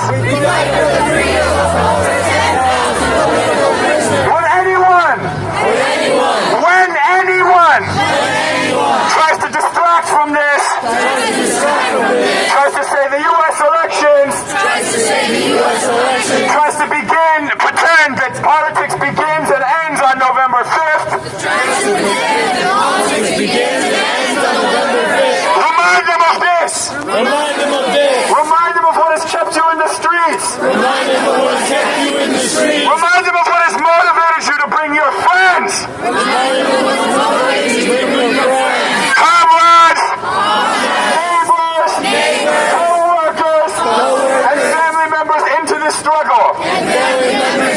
We fight for the freedom of over 10,000 political prisoners. When anyone tries to distract from this, tries to say the U.S. elections, tries to pretend that politics begins and ends on November 5th, remind them of this. Remind them of what has kept you in the streets. Remind them of what has motivated you to bring your friends. Comrades, neighbors, co-workers, and family members into this struggle.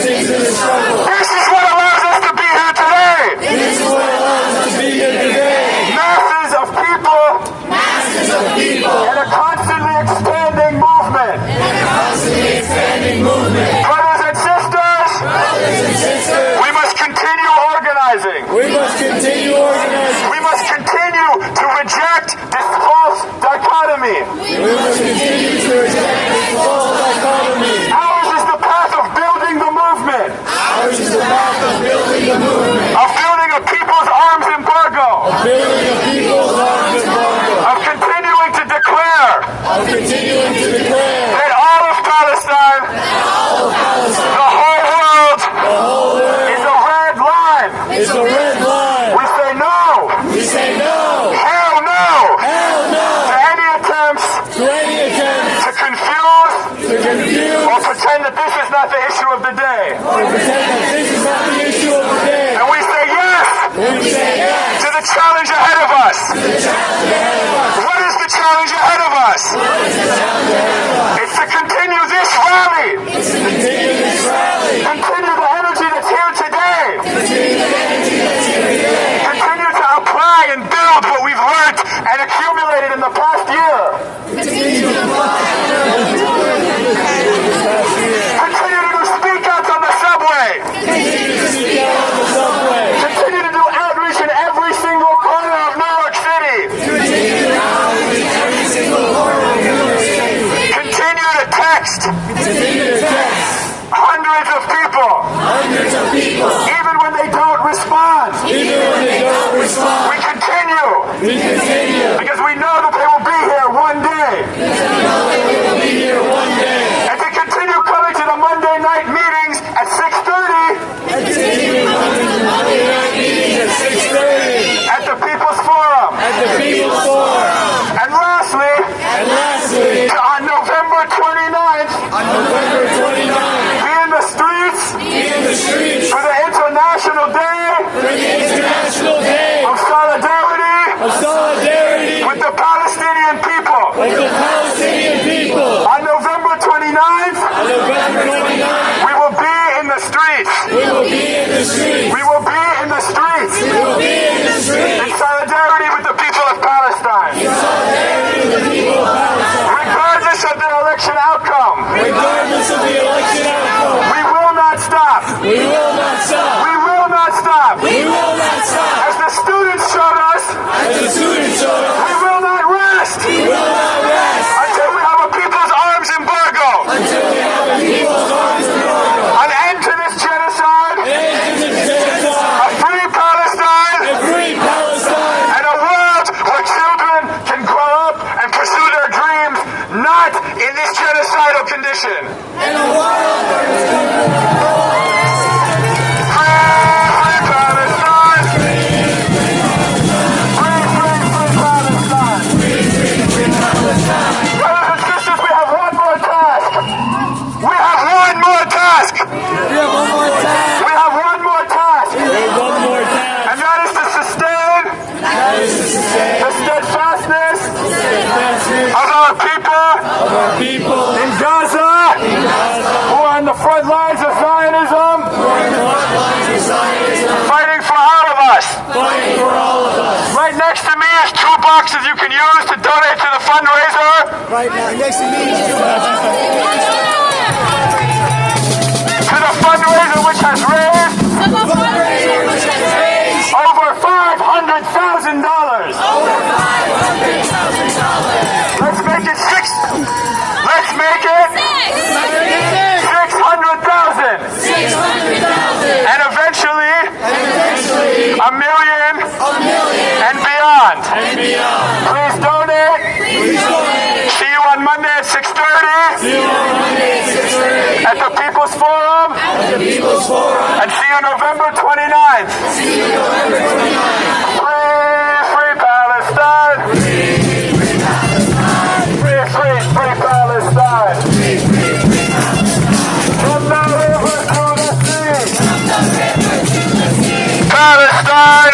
This is what allows us to be here today. Masses of people in a constantly expanding movement. Brothers and sisters, we must continue organizing. We must continue to reject this false dichotomy. Ours is the path of building the movement. Of building a people's arms embargo. Of continuing to declare that all of Palestine, the whole world, is a red line. We say no. Hell no. To any attempts to confuse or pretend that this is not the issue of the day. And we say yes to the challenge ahead of us. What is the challenge ahead of us? It's to continue this rally. Continue the energy that's here today. Continue to apply and build what we've learned and accumulated in the past year. Continue to do speak-outs on the subway. Continue to do outreach in every single corner of New York City. Continue to text. Hundreds of people. Even when they don't respond. We continue. Because we know that they will be here one day. And to continue coming to the Monday night meetings at 6:30. At the People's Forum. And lastly, on November 29th, be in the streets for the International Day of Solidarity with the Palestinian people. On November 29th, we will be in the streets. In solidarity with the people of Palestine. Regardless of the election outcome. We will not stop. As the students showed us, we will not rest. Until we have a people's arms embargo. An end to this genocide. A free Palestine. And a world where children can grow up and pursue their dreams, not in this genocidal condition. In Gaza, who are on the front lines of Zionism, fighting for all of us. Right next to me is 2 boxes you can use to donate to the fundraiser. Right now, next to me is 2 boxes. To the fundraiser which has raised over $500,000. Let's make it 6. Let's make it at the People's Forum. And see you November 29th. Free Palestine. Free Palestine. From the river to the sea. Palestine.